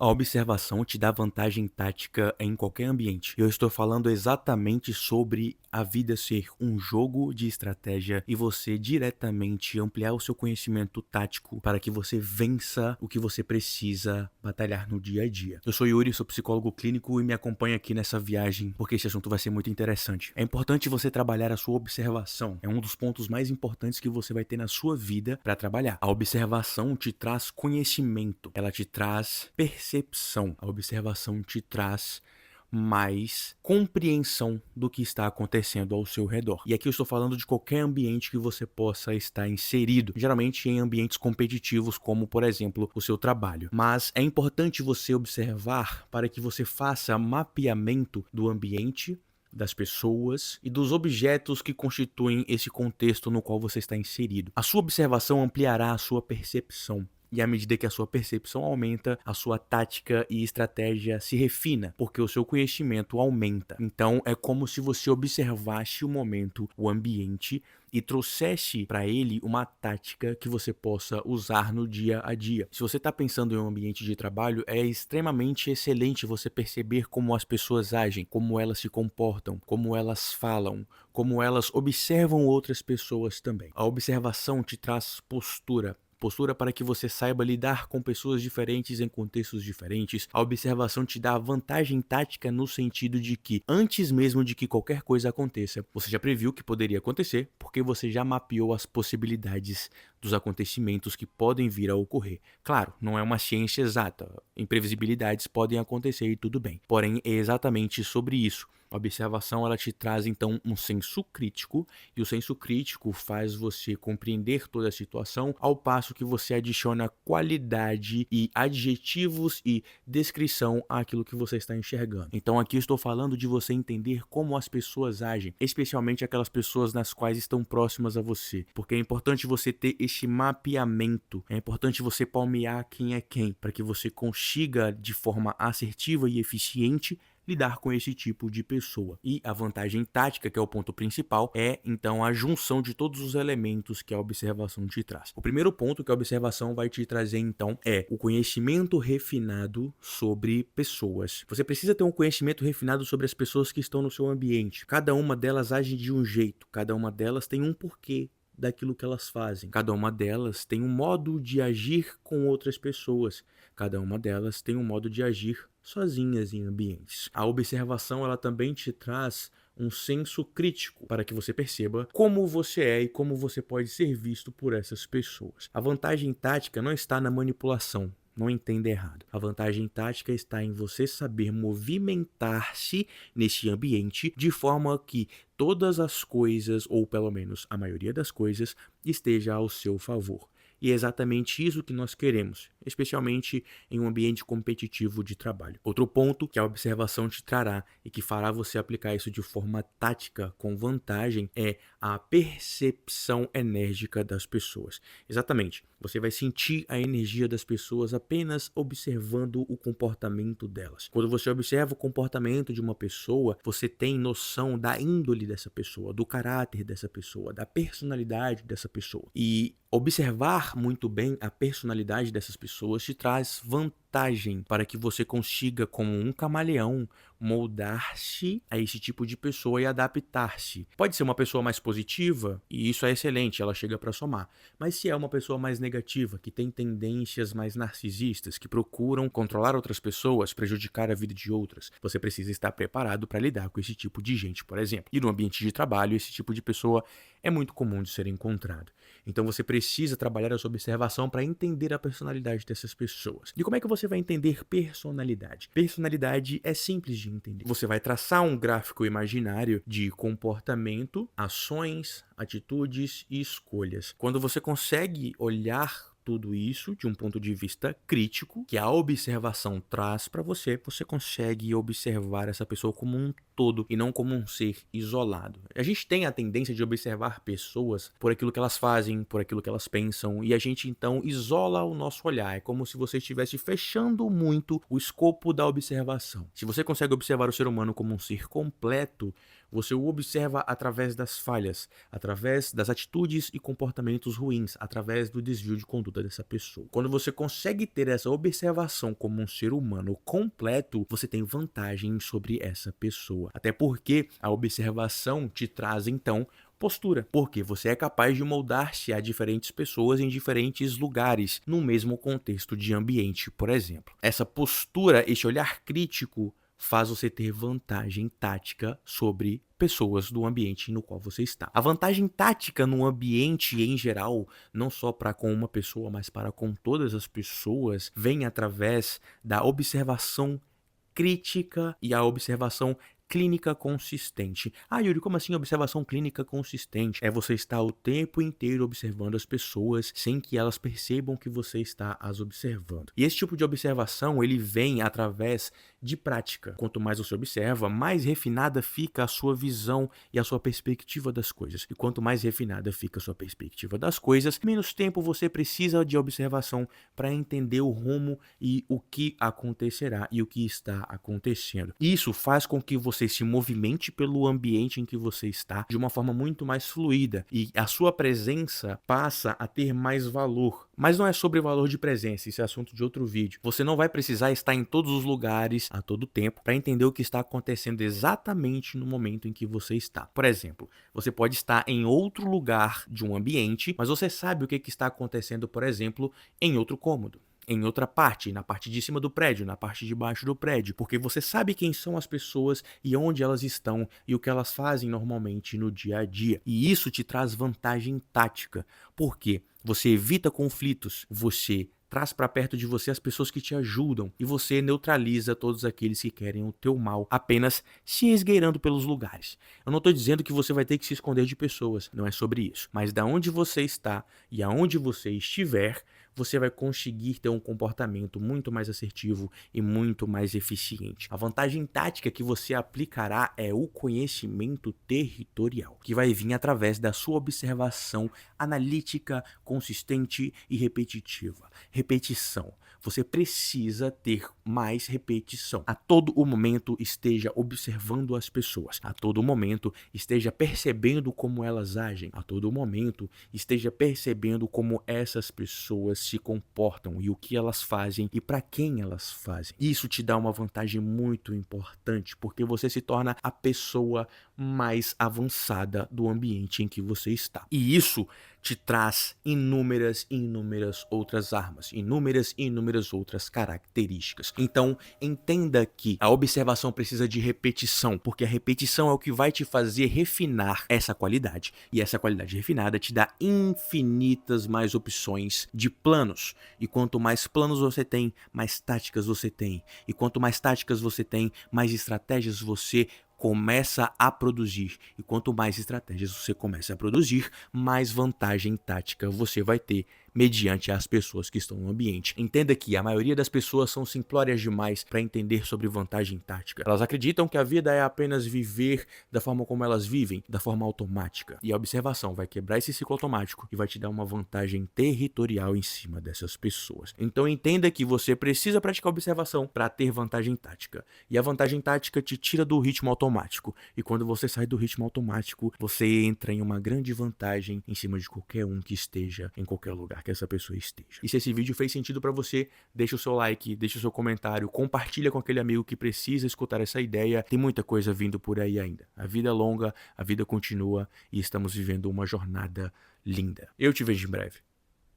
A observação te dá vantagem tática em qualquer ambiente. Eu estou falando exatamente sobre a vida ser um jogo de estratégia e você diretamente ampliar o seu conhecimento tático para que você vença o que você precisa batalhar no dia a dia. Eu sou Yuri, sou psicólogo clínico e me acompanha aqui nessa viagem porque esse assunto vai ser muito interessante. É importante você trabalhar a sua observação. É um dos pontos mais importantes que você vai ter na sua vida para trabalhar. A observação te traz conhecimento, ela te traz percepção. A observação te traz mais compreensão do que está acontecendo ao seu redor. E aqui eu estou falando de qualquer ambiente que você possa estar inserido, geralmente em ambientes competitivos, como por exemplo o seu trabalho. Mas é importante você observar para que você faça mapeamento do ambiente, das pessoas e dos objetos que constituem esse contexto no qual você está inserido. A sua observação ampliará a sua percepção. E à medida que a sua percepção aumenta, a sua tática e estratégia se refina, porque o seu conhecimento aumenta. Então é como se você observasse o momento, o ambiente e trouxesse para ele uma tática que você possa usar no dia a dia. Se você está pensando em um ambiente de trabalho, é extremamente excelente você perceber como as pessoas agem, como elas se comportam, como elas falam, como elas observam outras pessoas também. A observação te traz postura. Postura para que você saiba lidar com pessoas diferentes em contextos diferentes. A observação te dá vantagem tática no sentido de que, antes mesmo de que qualquer coisa aconteça, você já previu o que poderia acontecer, porque você já mapeou as possibilidades dos acontecimentos que podem vir a ocorrer. Claro, não é uma ciência exata, imprevisibilidades podem acontecer e tudo bem. Porém, é exatamente sobre isso. A observação ela te traz então um senso crítico, e o senso crítico faz você compreender toda a situação, ao passo que você adiciona qualidade e adjetivos e descrição àquilo que você está enxergando. Então aqui eu estou falando de você entender como as pessoas agem, especialmente aquelas pessoas nas quais estão próximas a você, porque é importante você ter este mapeamento, é importante você palmear quem é quem, para que você consiga de forma assertiva e eficiente lidar com esse tipo de pessoa. E a vantagem tática, que é o ponto principal, é então a junção de todos os elementos que a observação te traz. O primeiro ponto que a observação vai te trazer então é o conhecimento refinado sobre pessoas. Você precisa ter um conhecimento refinado sobre as pessoas que estão no seu ambiente. Cada uma delas age de um jeito, cada uma delas tem um porquê daquilo que elas fazem. Cada uma delas tem um modo de agir com outras pessoas. Cada uma delas tem um modo de agir sozinhas em ambientes. A observação ela também te traz um senso crítico para que você perceba como você é e como você pode ser visto por essas pessoas. A vantagem tática não está na manipulação. Não entenda errado. A vantagem tática está em você saber movimentar-se nesse ambiente de forma que todas as coisas, ou pelo menos a maioria das coisas, esteja ao seu favor. E é exatamente isso que nós queremos, especialmente em um ambiente competitivo de trabalho. Outro ponto que a observação te trará e que fará você aplicar isso de forma tática com vantagem é a percepção enérgica das pessoas. Exatamente, você vai sentir a energia das pessoas apenas observando o comportamento delas. Quando você observa o comportamento de uma pessoa, você tem noção da índole dessa pessoa, do caráter dessa pessoa, da personalidade dessa pessoa. E observar muito bem a personalidade dessas pessoas te traz vantagem para que você consiga, como um camaleão, moldar-se a esse tipo de pessoa e adaptar-se. Pode ser uma pessoa mais positiva, e isso é excelente, ela chega para somar. Mas se é uma pessoa mais negativa, que tem tendências mais narcisistas, que procuram controlar outras pessoas, prejudicar a vida de outras, você precisa estar preparado para lidar com esse tipo de gente, por exemplo. E no ambiente de trabalho, esse tipo de pessoa é muito comum de ser encontrado. Então você precisa trabalhar a sua observação para entender a personalidade dessas pessoas. E como é que você vai entender personalidade? Personalidade é simples de entender. Você vai traçar um gráfico imaginário de comportamento, ações, atitudes e escolhas. Quando você consegue olhar tudo isso de um ponto de vista crítico, que a observação traz para você, você consegue observar essa pessoa como um todo e não como um ser isolado. A gente tem a tendência de observar pessoas por aquilo que elas fazem, por aquilo que elas pensam, e a gente então isola o nosso olhar. É como se você estivesse fechando muito o escopo da observação. Se você consegue observar o ser humano como um ser completo, Você o observa através das falhas, através das atitudes e comportamentos ruins, através do desvio de conduta dessa pessoa. Quando você consegue ter essa observação como um ser humano completo, você tem vantagem sobre essa pessoa. Até porque a observação te traz, então, postura, porque você é capaz de moldar-se a diferentes pessoas em diferentes lugares, no mesmo contexto de ambiente, por exemplo. Essa postura, esse olhar crítico, faz você ter vantagem tática sobre pessoas do ambiente no qual você está. A vantagem tática no ambiente em geral, não só para com uma pessoa, mas para com todas as pessoas, vem através da observação crítica e a observação clínica consistente. Ah, Yuri, como assim observação clínica consistente? É você estar o tempo inteiro observando as pessoas sem que elas percebam que você está as observando. E esse tipo de observação, ele vem através de prática. Quanto mais você observa, mais refinada fica a sua visão e a sua perspectiva das coisas. E quanto mais refinada fica a sua perspectiva das coisas, menos tempo você precisa de observação para entender o rumo e o que acontecerá e o que está acontecendo. Isso faz com que você se movimente pelo ambiente em que você está de uma forma muito mais fluida e a sua presença passa a ter mais valor. Mas não é sobre valor de presença, isso é assunto de outro vídeo. Você não vai precisar estar em todos os lugares a todo tempo para entender o que está acontecendo exatamente no momento em que você está. Por exemplo, você pode estar em outro lugar de um ambiente, mas você sabe o que está acontecendo, por exemplo, em outro cômodo, em outra parte, na parte de cima do prédio, na parte de baixo do prédio, porque você sabe quem são as pessoas e onde elas estão e o que elas fazem normalmente no dia a dia. E isso te traz vantagem tática, porque você evita conflitos, você traz para perto de você as pessoas que te ajudam e você neutraliza todos aqueles que querem o teu mal, apenas se esgueirando pelos lugares. Eu não estou dizendo que você vai ter que se esconder de pessoas, não é sobre isso. Mas da onde você está e aonde você estiver, você vai conseguir ter um comportamento muito mais assertivo e muito mais eficiente. A vantagem tática que você aplicará é o conhecimento territorial, que vai vir através da sua observação analítica, consistente e repetitiva. Repetição. Você precisa ter mais repetição. A todo o momento esteja observando as pessoas. A todo momento esteja percebendo como elas agem. A todo momento esteja percebendo como essas pessoas se comportam e o que elas fazem e para quem elas fazem. Isso te dá uma vantagem muito importante, porque você se torna a pessoa mais avançada do ambiente em que você está. E isso te traz inúmeras outras armas, inúmeras outras características. Então, entenda que a observação precisa de repetição, porque a repetição é o que vai te fazer refinar essa qualidade. E essa qualidade refinada te dá infinitas mais opções de planos. E quanto mais planos você tem, mais táticas você tem. E quanto mais táticas você tem, mais estratégias você começa a produzir. E quanto mais estratégias você começa a produzir, mais vantagem tática você vai ter mediante as pessoas que estão no ambiente. Entenda que a maioria das pessoas são simplórias demais para entender sobre vantagem tática. Elas acreditam que a vida é apenas viver da forma como elas vivem, da forma automática. E a observação vai quebrar esse ciclo automático e vai te dar uma vantagem territorial em cima dessas pessoas. Então entenda que você precisa praticar observação para ter vantagem tática. E a vantagem tática te tira do ritmo automático. E quando você sai do ritmo automático, você entra em uma grande vantagem em cima de qualquer um que esteja em qualquer lugar que essa pessoa esteja. E se esse vídeo fez sentido para você, deixa o seu like, deixa o seu comentário, compartilha com aquele amigo que precisa escutar essa ideia. Tem muita coisa vindo por aí ainda. A vida é longa, a vida continua e estamos vivendo uma jornada linda. Eu te vejo em breve.